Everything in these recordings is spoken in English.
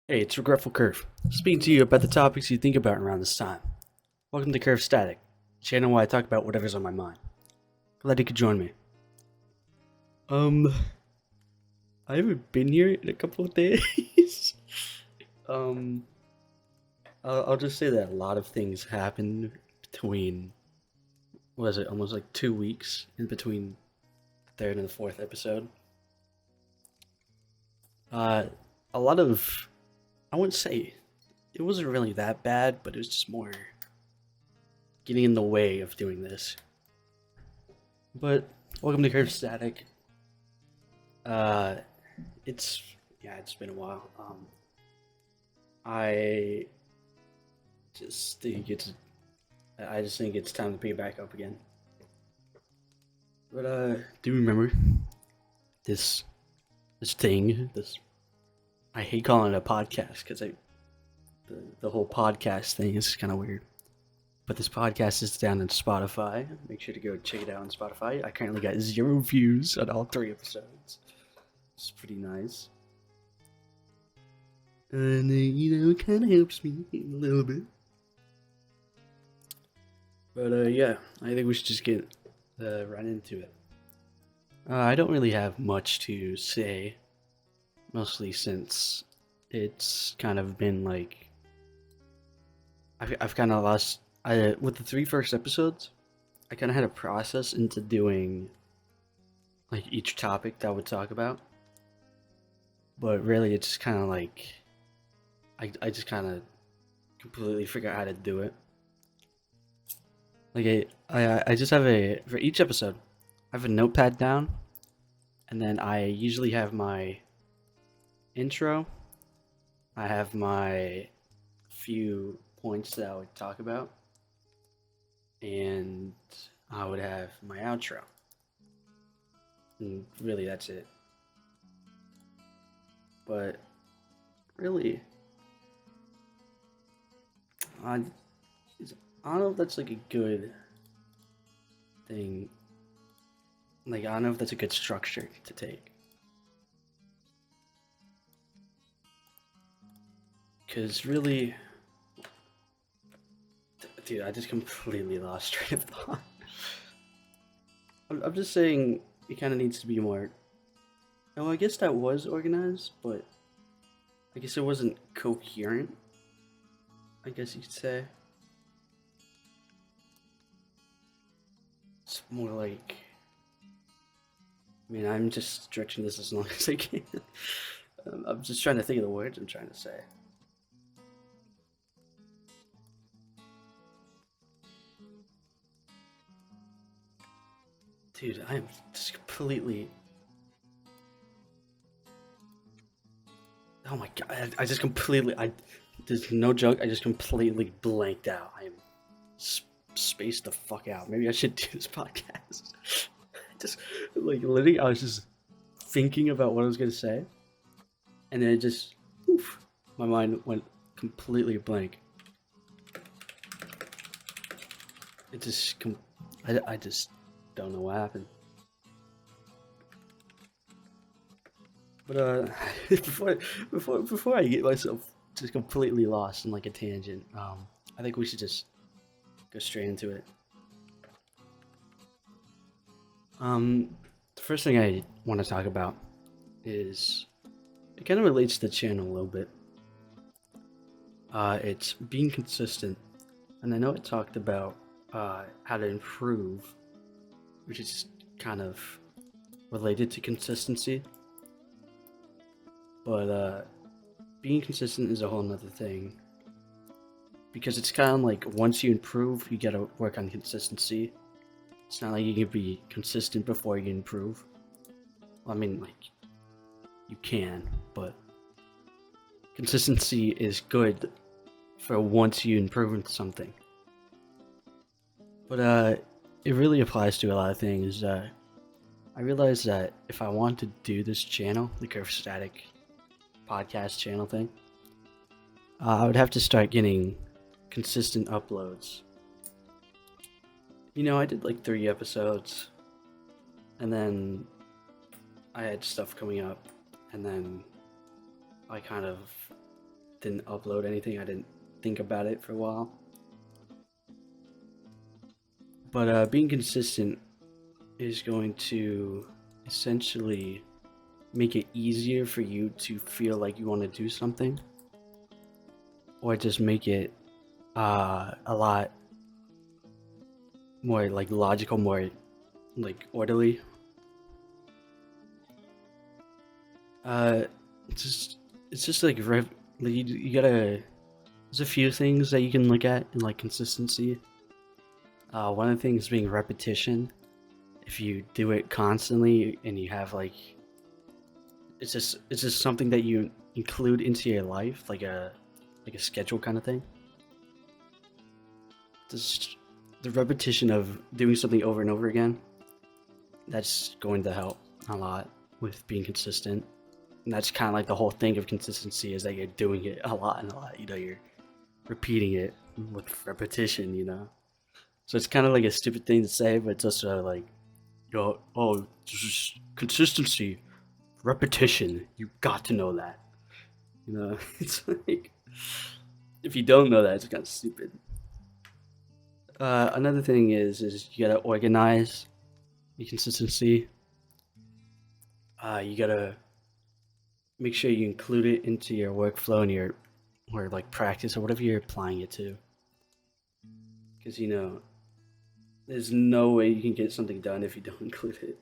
Hey, it's Regretful Curve, speaking to you about the topics you think about around this time. Welcome to Curve Static, channel where I talk about whatever's on my mind. Glad you could join me. Um, I haven't been here in a couple of days. um, I'll just say that a lot of things happened between, what was it, almost like 2 weeks in between the third and the fourth episode. Uh, a lot of, I wouldn't say it wasn't really that bad, but it was just more getting in the way of doing this. But welcome to Curve Static. Uh, it's it's been a while. I just think it's I just think it's time to pick it back up again. But do you remember this this thing? This I hate calling it a podcast because the whole podcast thing is kind of weird. But this podcast is down on Spotify. Make sure to go check it out on Spotify. I currently got 0 views on all 3 episodes. It's pretty nice. And it kind of helps me a little bit. But yeah, I think we should just get right into it. I don't really have much to say, mostly since it's kind of been like I've kind of lost. I with the 3 first episodes, I kind of had a process into doing like each topic that I would talk about, but really it's just kind of like I just kind of completely forgot how to do it. Like I just have a for each episode, I have a notepad down, and then I usually have my intro. I have my few points that I would talk about, and I would have my outro. And really, that's it. But really, I, I don't know if that's like a good thing. Like, I don't know if that's a good structure to take. Because really, dude, I just completely lost train of thought. I'm just saying it kind of needs to be more. Oh, I guess that was organized, but I guess it wasn't coherent. I guess you could say it's more like. I mean, I'm just stretching this as long as I can. I'm just trying to think of the words I'm trying to say. Dude, I am just completely. Oh my god! I just completely. There's no joke. I just completely blanked out. I am spaced the fuck out. Maybe I should do this podcast. Just like literally, I was just thinking about what I was gonna say, and then it just, oof, my mind went completely blank. It just, I just don't know what happened. But before I get myself just completely lost in like a tangent, I think we should just go straight into it. The first thing I want to talk about is it kind of relates to the channel a little bit. It's being consistent, and I know it talked about how to improve, which is kind of related to consistency. But being consistent is a whole nother thing because it's kind of like once you improve, you gotta work on consistency. It's not like you can be consistent before you improve. Well, I mean, like you can, but consistency is good for once you improve into something. But it really applies to a lot of things. I realized that if I want to do this channel, the Curve Static podcast channel thing, I would have to start getting consistent uploads. You know, I did like 3 episodes, and then I had stuff coming up, and then I kind of didn't upload anything. I didn't think about it for a while. But being consistent is going to essentially make it easier for you to feel like you want to do something, or just make it a lot more like logical, more like orderly. Uh, it's just like you gotta. There's a few things that you can look at in like consistency. One of the things being repetition. If you do it constantly and you have like, it's just something that you include into your life, like a schedule kind of thing. Just the repetition of doing something over and over again. That's going to help a lot with being consistent. And that's kind of like the whole thing of consistency is that you're doing it a lot and a lot. You know, you're repeating it with repetition. You know, so it's kind of like a stupid thing to say, but it's also like, oh, just consistency, repetition. You got to know that. You know, it's like if you don't know that, it's kind of stupid. Another thing is you gotta organize your consistency. You gotta make sure you include it into your workflow and your or like practice or whatever you're applying it to. Because you know, there's no way you can get something done if you don't include it.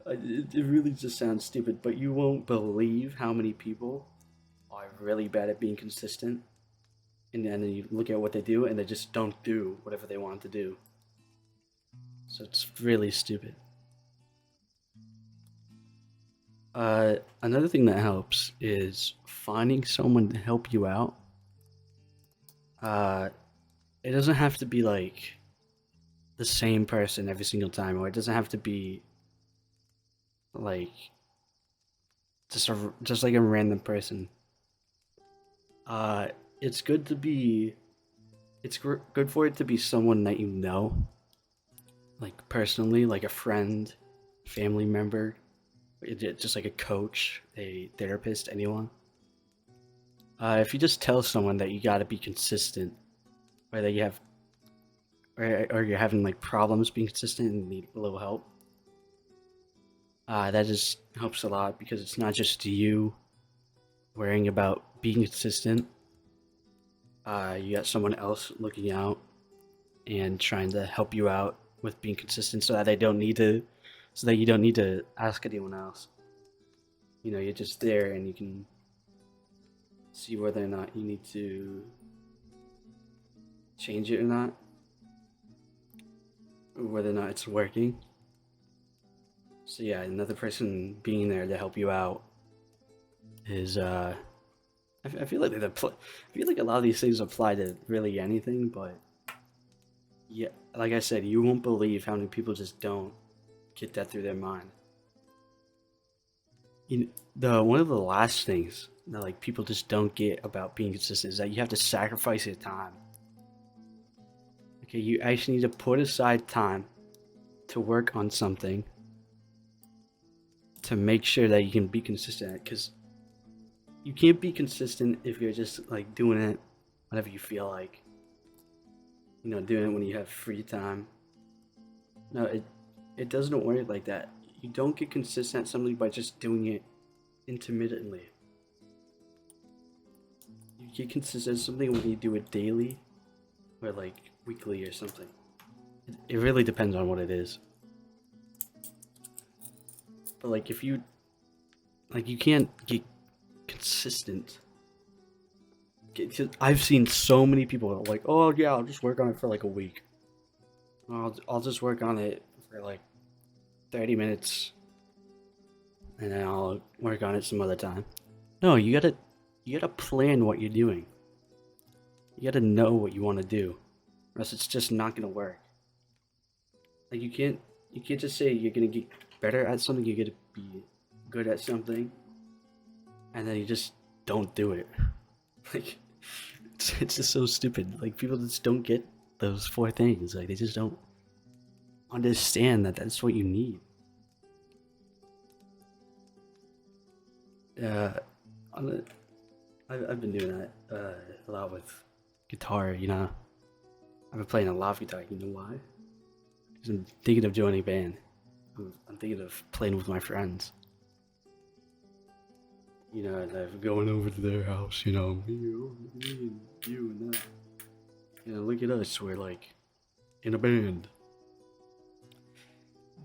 It really just sounds stupid, but you won't believe how many people are really bad at being consistent. And then you look at what they do and they just don't do whatever they want to do. So it's really stupid. Another thing that helps is finding someone to help you out. Uh, it doesn't have to be like the same person every single time, or it doesn't have to be like just like a random person. Uh, it's good to be. Good for it to be someone that you know, like personally, like a friend, family member, just like a coach, a therapist, anyone. If you just tell someone that you got to be consistent, or that you have, or you're having like problems being consistent and need a little help, that just helps a lot because it's not just you worrying about being consistent. You got someone else looking out and trying to help you out with being consistent, so that they don't need to, so that you don't need to ask anyone else. You know, you're just there and you can see whether or not you need to change it or not, or whether or not it's working. So yeah, another person being there to help you out is I feel like I feel like a lot of these things apply to really anything, but yeah, like I said, you won't believe how many people just don't get that through their mind. The one of the last things that like people just don't get about being consistent is that you have to sacrifice your time. Okay, you actually need to put aside time to work on something to make sure that you can be consistent. Because you can't be consistent if you're just like doing it whenever you feel like. You know, doing it when you have free time. No, it doesn't work like that. You don't get consistent at something by just doing it intermittently. You get consistent at something when you do it daily or like weekly or something. It really depends on what it is. But like if you like you can't get consistent. I've seen so many people like, oh yeah, I'll just work on it for like a week. I'll just work on it for like 30 minutes and then I'll work on it some other time. No, you gotta plan what you're doing. You gotta know what you want to do, or else it's just not gonna work. Like you can't just say you're gonna get better at something. You're gonna be good at something, and then you just don't do it. Like it's just so stupid. Like people just don't get those four things. Like they just don't understand that that's what you need. Uh, on the, I've been doing that a lot with guitar. I've been playing a lot of guitar. You know why? Because I'm thinking of joining a band. I'm thinking of playing with my friends. And I'm going over to their house. Me and you and that. Look at us. We're like in a band.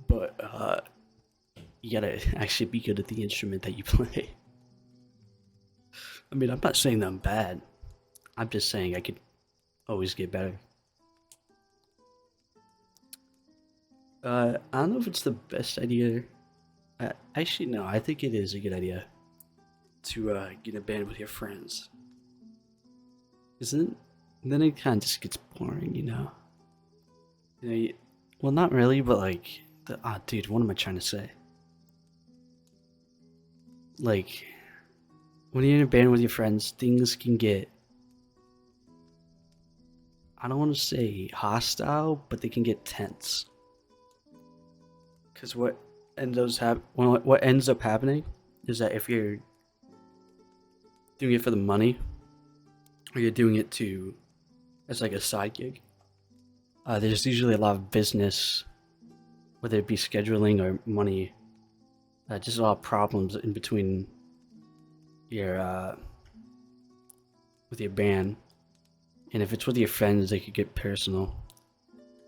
But you gotta actually be good at the instrument that you play. I mean, I'm not saying that I'm bad. I'm just saying I could always get better. I don't know if it's the best idea. Actually, no. I think it is a good idea to get in a band with your friends. Isn't? Then it kind of just gets boring, you know. Well, not really, but like, dude, what am I trying to say? Like, when you're in a band with your friends, things can get, I don't want to say hostile, but they can get tense. Because what ends up happening is that if you're doing it for the money, or you're doing it to as like a side gig, there's usually a lot of business, whether it be scheduling or money, just a lot of problems in between your with your band. And if it's with your friends, they could get personal.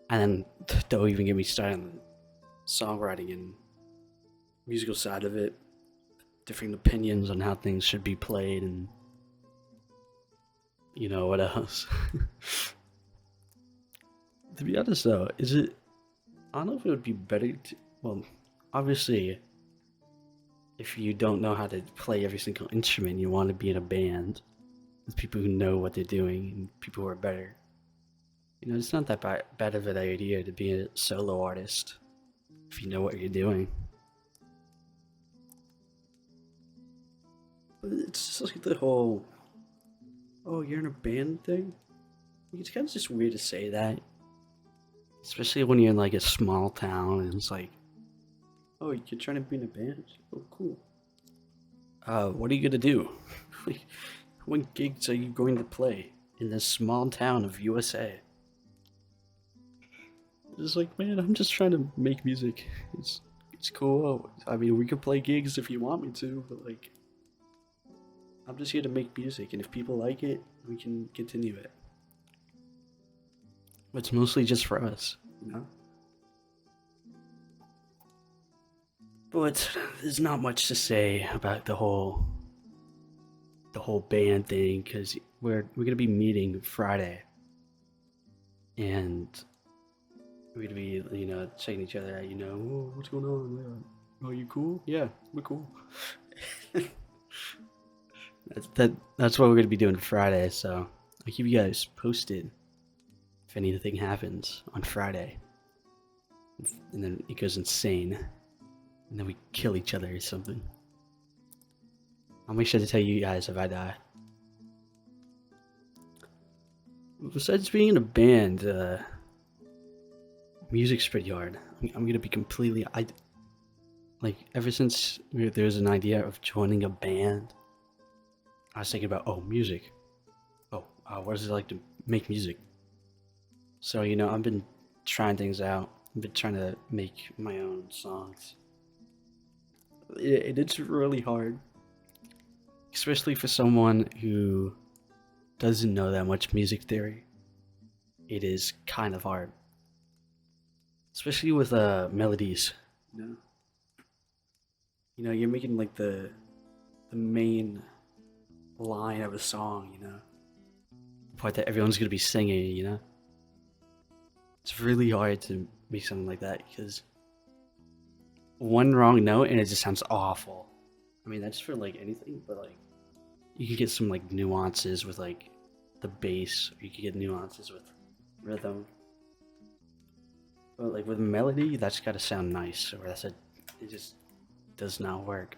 And then don't even get me started on the songwriting and musical side of it, different opinions on how things should be played, and what else. To be honest though, I don't know if it would be better to, well, obviously, if you don't know how to play every single instrument, you want to be in a band with people who know what they're doing and people who are better. It's not that bad of an idea to be a solo artist if you know what you're doing. But it's just like the whole, oh, you're in a band thing? It's kind of just weird to say that. Especially when you're in like a small town and it's like, oh, you're trying to be in a band? Oh, cool. What are you gonna do? What gigs are you going to play in this small town of USA? It's like, man, I'm just trying to make music. It's cool. I mean, we can play gigs if you want me to, but like, I'm just here to make music, and if people like it, we can continue it. But it's mostly just for us, you know? But there's not much to say about the whole band thing, because we're gonna be meeting Friday, and we're gonna be checking each other out. Oh, what's going on? Oh, you cool? Yeah, we're cool. That's what we're gonna be doing Friday. So I'll keep you guys posted if anything happens on Friday, and then it goes insane, and then we kill each other or something. I'll make sure to tell you guys if I die. Besides being in a band, music's pretty hard. I'm gonna be completely. Ever since there was an idea of joining a band, I was thinking about, oh, music. Oh, what is it like to make music? So I've been trying things out. I've been trying to make my own songs. It's really hard, especially for someone who doesn't know that much music theory. It is kind of hard, especially with melodies. You're making like the main line of a song. The part that everyone's gonna be singing. It's really hard to make something like that because one wrong note and it just sounds awful. I mean, that's for like anything, but like you can get some like nuances with like the bass, or you can get nuances with rhythm. But like with melody, that's gotta sound nice, or it just does not work.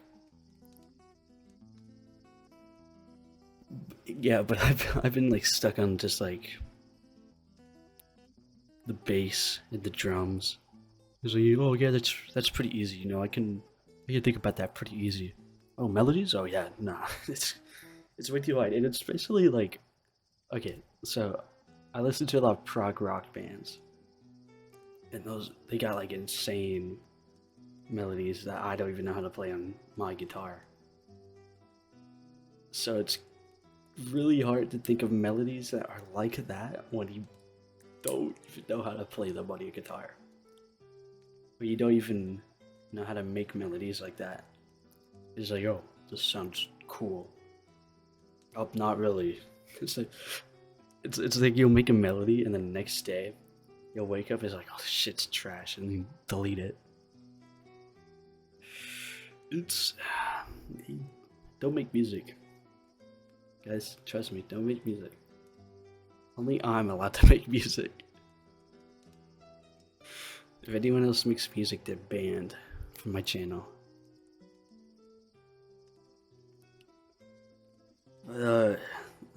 Yeah, but I've been like stuck on just like the bass and the drums. It's like, oh yeah, that's pretty easy. I can think about that pretty easy. Oh, melodies? Oh yeah, nah. It's way too hard, and it's especially like, okay, so I listen to a lot of prog rock bands, and those they got like insane melodies that I don't even know how to play on my guitar. So it's really hard to think of melodies that are like that when you don't even know how to play them on your guitar. Or you don't even know how to make melodies like that. It's like, oh, this sounds cool. Oh, not really. It's like it's like you'll make a melody and then the next day you'll wake up and it's like, oh, this shit's trash, and you delete it. It's don't make music, guys. Trust me, don't make music. Only I'm allowed to make music. If anyone else makes music, they're banned from my channel. Uh,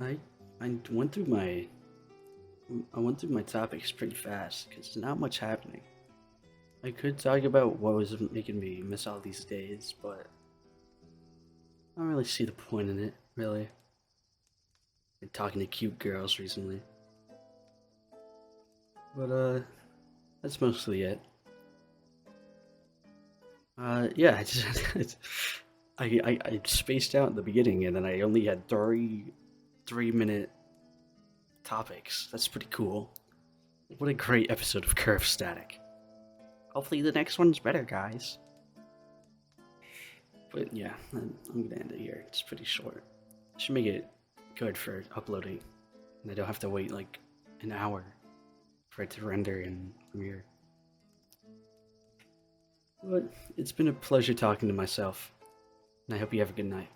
I I went through my topics pretty fast because there's not much happening. I could talk about what was making me miss all these days, but I don't really see the point in it, really. Been talking to cute girls recently. But that's mostly it. Yeah, I just I spaced out in the beginning, and then I only had 3 minute topics. That's pretty cool. What a great episode of Curve Static. Hopefully the next one's better, guys. But yeah, I'm gonna end it here. It's pretty short. Should make it good for uploading, and I don't have to wait like an hour for it to render in Premiere. But it's been a pleasure talking to myself, and I hope you have a good night.